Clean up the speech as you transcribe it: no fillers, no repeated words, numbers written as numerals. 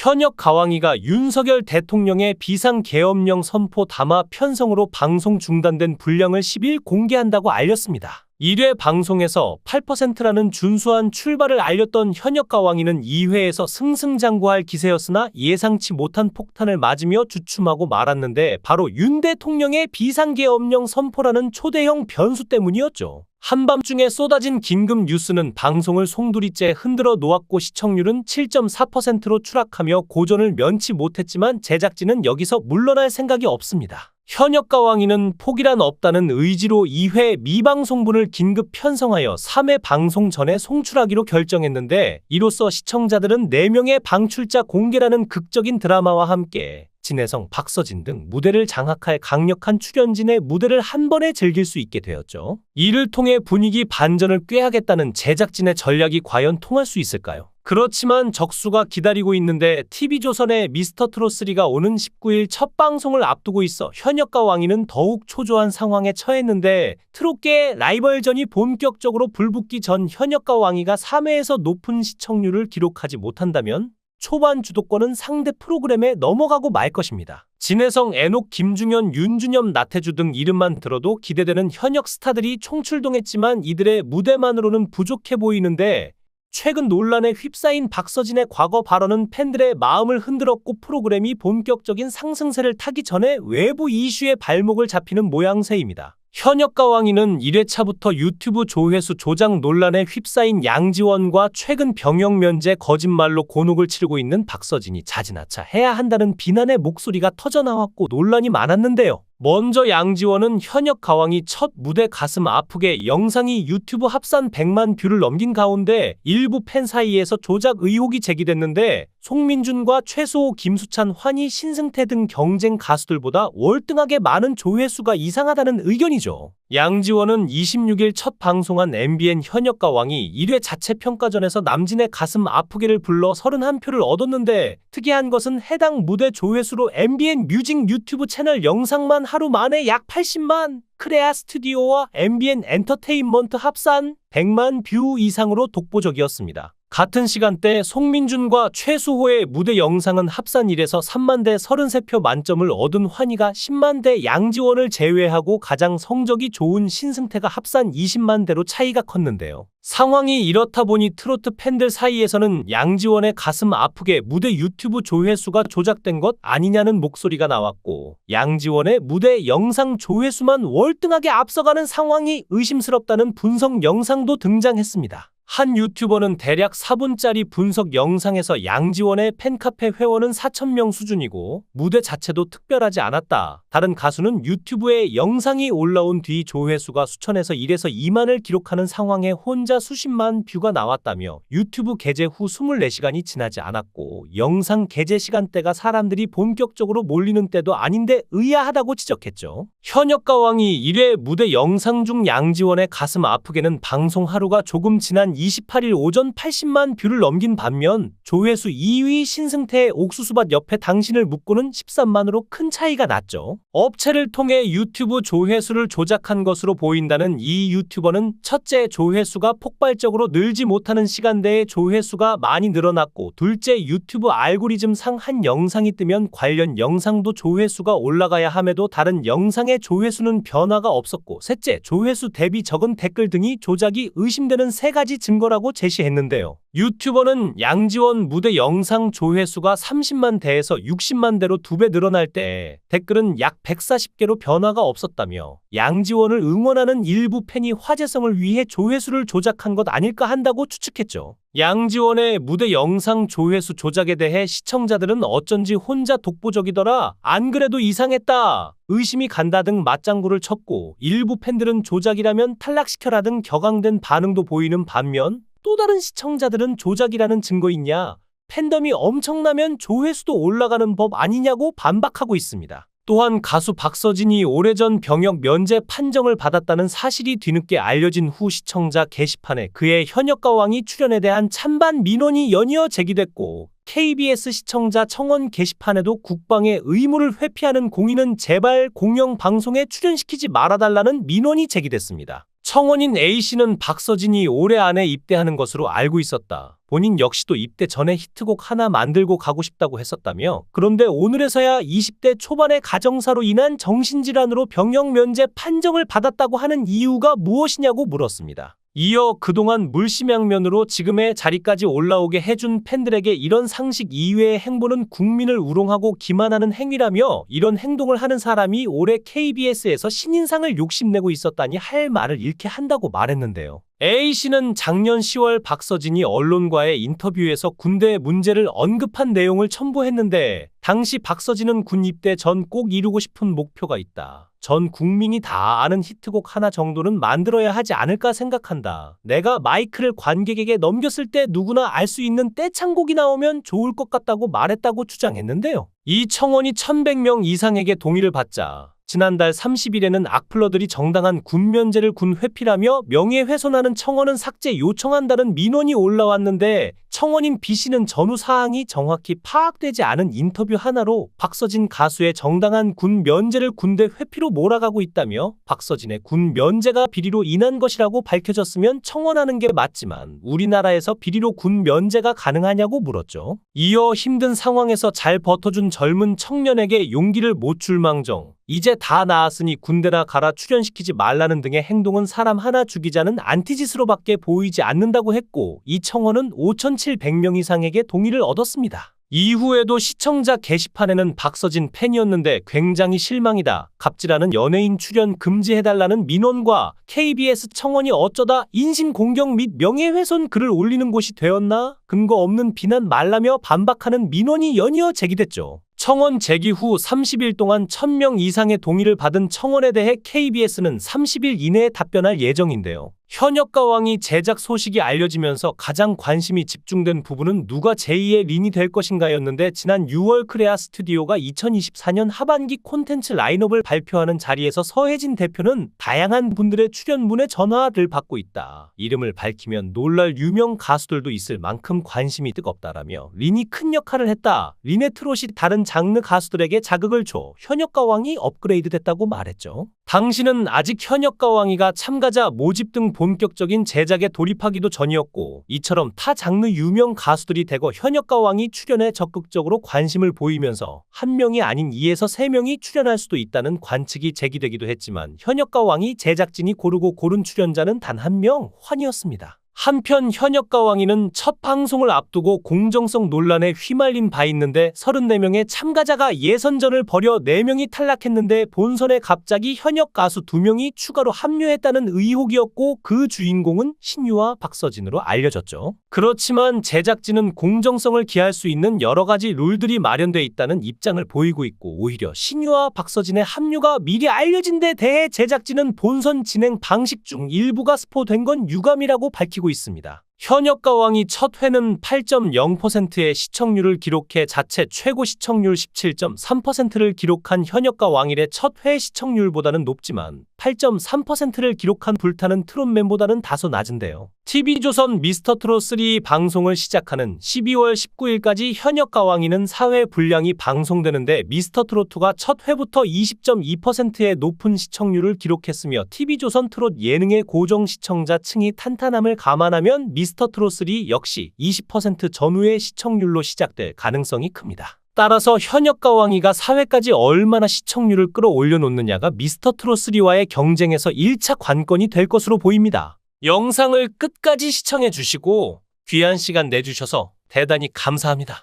현역 가왕이가 윤석열 대통령의 비상계엄령 선포 담화 편성으로 방송 중단된 분량을 10일 공개한다고 알렸습니다. 1회 방송에서 8%라는 준수한 출발을 알렸던 현역 가왕이는 2회에서 승승장구할 기세였으나 예상치 못한 폭탄을 맞으며 주춤하고 말았는데 바로 윤 대통령의 비상계엄령 선포라는 초대형 변수 때문이었죠. 한밤중에 쏟아진 긴급 뉴스는 방송을 송두리째 흔들어 놓았고 시청률은 7.4%로 추락하며 고전을 면치 못했지만 제작진은 여기서 물러날 생각이 없습니다. 현역 가왕이는 포기란 없다는 의지로 2회 미방송분을 긴급 편성하여 3회 방송 전에 송출하기로 결정했는데 이로써 시청자들은 4명의 방출자 공개라는 극적인 드라마와 함께 진혜성, 박서진 등 무대를 장악할 강력한 출연진의 무대를 한 번에 즐길 수 있게 되었죠. 이를 통해 분위기 반전을 꾀하겠다는 제작진의 전략이 과연 통할 수 있을까요? 그렇지만 적수가 기다리고 있는데 TV조선의 미스터트롯3가 오는 19일 첫 방송을 앞두고 있어 현역 가왕이는 더욱 초조한 상황에 처했는데 트롯계의 라이벌전이 본격적으로 불붙기 전 현역 가왕이가 3회에서 높은 시청률을 기록하지 못한다면 초반 주도권은 상대 프로그램에 넘어가고 말 것입니다. 진혜성, 애녹, 김중현, 윤준엽, 나태주 등 이름만 들어도 기대되는 현역 스타들이 총출동했지만 이들의 무대만으로는 부족해 보이는데 최근 논란에 휩싸인 박서진의 과거 발언은 팬들의 마음을 흔들었고 프로그램이 본격적인 상승세를 타기 전에 외부 이슈에 발목을 잡히는 모양새입니다. 현역 가왕이는 1회차부터 유튜브 조회수 조작 논란에 휩싸인 양지원과 최근 병역 면제 거짓말로 곤혹을 치르고 있는 박서진이 자진하차 해야 한다는 비난의 목소리가 터져나왔고 논란이 많았는데요. 먼저 양지원은 현역 가왕이 첫 무대 가슴 아프게 영상이 유튜브 합산 100만 뷰를 넘긴 가운데 일부 팬 사이에서 조작 의혹이 제기됐는데 송민준과 최수호, 김수찬, 환희, 신승태 등 경쟁 가수들보다 월등하게 많은 조회수가 이상하다는 의견이죠. 양지원은 26일 첫 방송한 MBN 현역 가왕이 1회 자체 평가전에서 남진의 가슴 아프게를 불러 31표를 얻었는데 특이한 것은 해당 무대 조회수로 MBN 뮤직 유튜브 채널 영상만 하루 만에 약 80만, 크레아 스튜디오와 MBN 엔터테인먼트 합산 100만 뷰 이상으로 독보적이었습니다. 같은 시간대 송민준과 최수호의 무대 영상은 합산 1에서 3만 대 33표 만점을 얻은 환희가 10만 대 양지원을 제외하고 가장 성적이 좋은 신승태가 합산 20만 대로 차이가 컸는데요. 상황이 이렇다 보니 트로트 팬들 사이에서는 양지원의 가슴 아프게 무대 유튜브 조회수가 조작된 것 아니냐는 목소리가 나왔고 양지원의 무대 영상 조회수만 월등하게 앞서가는 상황이 의심스럽다는 분석 영상도 등장했습니다. 한 유튜버는 대략 4분짜리 분석 영상에서 양지원의 팬카페 회원은 4,000명 수준이고 무대 자체도 특별하지 않았다. 다른 가수는 유튜브에 영상이 올라온 뒤 조회수가 수천에서 1에서 2만을 기록하는 상황에 혼자 수십만 뷰가 나왔다며 유튜브 게재 후 24시간이 지나지 않았고 영상 게재 시간대가 사람들이 본격적으로 몰리는 때도 아닌데 의아하다고 지적했죠. 현역 가왕이 1회 무대 영상 중 양지원의 가슴 아프게는 방송 하루가 조금 지난 28일 오전 80만 뷰를 넘긴 반면 조회수 2위 신승태의 옥수수밭 옆에 당신을 묻고는 13만으로 큰 차이가 났죠. 업체를 통해 유튜브 조회수를 조작한 것으로 보인다는 이 유튜버는 첫째 조회수가 폭발적으로 늘지 못하는 시간대에 조회수가 많이 늘어났고 둘째 유튜브 알고리즘상 한 영상이 뜨면 관련 영상도 조회수가 올라가야 함에도 다른 영상의 조회수는 변화가 없었고 셋째 조회수 대비 적은 댓글 등이 조작이 의심되는 세 가지 증거라고 제시했는데요. 유튜버는 양지원 무대 영상 조회수가 30만 대에서 60만 대로 2배 늘어날 때 댓글은 약 140개로 변화가 없었다며 양지원을 응원하는 일부 팬이 화제성을 위해 조회수를 조작한 것 아닐까 한다고 추측했죠. 양지원의 무대 영상 조회수 조작에 대해 시청자들은 어쩐지 혼자 독보적이더라, 안 그래도 이상했다, 의심이 간다 등 맞장구를 쳤고 일부 팬들은 조작이라면 탈락시켜라 등 격앙된 반응도 보이는 반면 또 다른 시청자들은 조작이라는 증거 있냐, 팬덤이 엄청나면 조회수도 올라가는 법 아니냐고 반박하고 있습니다. 또한 가수 박서진이 오래전 병역 면제 판정을 받았다는 사실이 뒤늦게 알려진 후 시청자 게시판에 그의 현역 가왕이 출연에 대한 찬반 민원이 연이어 제기됐고 KBS 시청자 청원 게시판에도 국방의 의무를 회피하는 공인은 제발 공영 방송에 출연시키지 말아달라는 민원이 제기됐습니다. 청원인 A씨는 박서진이 올해 안에 입대하는 것으로 알고 있었다. 본인 역시도 입대 전에 히트곡 하나 만들고 가고 싶다고 했었다며, 그런데 오늘에서야 20대 초반의 가정사로 인한 정신질환으로 병역 면제 판정을 받았다고 하는 이유가 무엇이냐고 물었습니다. 이어 그동안 물심양면으로 지금의 자리까지 올라오게 해준 팬들에게 이런 상식 이외의 행보는 국민을 우롱하고 기만하는 행위라며, 이런 행동을 하는 사람이 올해 KBS에서 신인상을 욕심내고 있었다니 할 말을 잃게 한다고 말했는데요. A씨는 작년 10월 박서진이 언론과의 인터뷰에서 군대 문제를 언급한 내용을 첨부했는데, 당시 박서진은 군 입대 전 꼭 이루고 싶은 목표가 있다. 전 국민이 다 아는 히트곡 하나 정도는 만들어야 하지 않을까 생각한다. 내가 마이크를 관객에게 넘겼을 때 누구나 알 수 있는 떼창곡이 나오면 좋을 것 같다고 말했다고 주장했는데요. 이 청원이 1100명 이상에게 동의를 받자 지난달 30일에는 악플러들이 정당한 군 면제를 군 회피라며 명예훼손하는 청원은 삭제 요청한다는 민원이 올라왔는데, 청원인 B씨는 전후 사항이 정확히 파악되지 않은 인터뷰 하나로 박서진 가수의 정당한 군 면제를 군대 회피로 몰아가고 있다며, 박서진의 군 면제가 비리로 인한 것이라고 밝혀졌으면 청원하는 게 맞지만 우리나라에서 비리로 군 면제가 가능하냐고 물었죠. 이어 힘든 상황에서 잘 버텨준 젊은 청년에게 용기를 못 줄 망정 이제 다 나았으니 군대나 가라 출연시키지 말라는 등의 행동은 사람 하나 죽이자는 안티짓으로밖에 보이지 않는다고 했고, 이 청원은 5,700명 이상에게 동의를 얻었습니다. 이후에도 시청자 게시판에는 박서진 팬이었는데 굉장히 실망이다, 갑질하는 연예인 출연 금지해달라는 민원과 KBS 청원이 어쩌다 인신공격 및 명예훼손 글을 올리는 곳이 되었나, 근거 없는 비난 말라며 반박하는 민원이 연이어 제기됐죠. 청원 제기 후 30일 동안 1000명 이상의 동의를 받은 청원에 대해 KBS는 30일 이내에 답변할 예정인데요. 현역가왕이 제작 소식이 알려지면서 가장 관심이 집중된 부분은 누가 제2의 린이 될 것인가였는데, 지난 6월 크레아 스튜디오가 2024년 하반기 콘텐츠 라인업을 발표하는 자리에서 서혜진 대표는 다양한 분들의 출연문의 전화를 받고 있다. 이름을 밝히면 놀랄 유명 가수들도 있을 만큼 관심이 뜨겁다라며, 린이 큰 역할을 했다. 린의 트롯이 다른 장르 가수들에게 자극을 줘 현역가왕이 업그레이드 됐다고 말했죠. 당시는 아직 현역가왕이가 참가자 모집 등 본격적인 제작에 돌입하기도 전이었고, 이처럼 타 장르 유명 가수들이 대거 현역가왕이 출연에 적극적으로 관심을 보이면서 한 명이 아닌 2에서 3명이 출연할 수도 있다는 관측이 제기되기도 했지만, 현역가왕이 제작진이 고르고 고른 출연자는 단 한 명, 환이었습니다. 한편 현역가왕이는 첫 방송을 앞두고 공정성 논란에 휘말린 바 있는데, 34명의 참가자가 예선전을 벌여 4명이 탈락했는데 본선에 갑자기 현역 가수 2명이 추가로 합류했다는 의혹이었고, 그 주인공은 신유와 박서진으로 알려졌죠. 그렇지만 제작진은 공정성을 기할 수 있는 여러 가지 룰들이 마련돼 있다는 입장을 보이고 있고, 오히려 신유와 박서진의 합류가 미리 알려진 데 대해 제작진은 본선 진행 방식 중 일부가 스포된 건 유감이라고 밝히고 있습니다. 현역가왕이 첫 회는 8.0%의 시청률을 기록해 자체 최고 시청률 17.3%를 기록한 현역가왕일의 첫 회 시청률보다는 높지만 8.3%를 기록한 불타는 트롯맨보다는 다소 낮은데요. TV조선 미스터트롯3 방송을 시작하는 12월 19일까지 현역가왕이는 4회 분량이 방송되는데, 미스터트롯2가 첫 회부터 20.2%의 높은 시청률을 기록했으며, TV조선 트롯 예능의 고정 시청자 층이 탄탄함을 감안하면 미스터트롯3 역시 20% 전후의 시청률로 시작될 가능성이 큽니다. 따라서 현역가왕이가 4회까지 얼마나 시청률을 끌어올려 놓느냐가 미스터트롯3와의 경쟁에서 1차 관건이 될 것으로 보입니다. 영상을 끝까지 시청해 주시고 귀한 시간 내주셔서 대단히 감사합니다.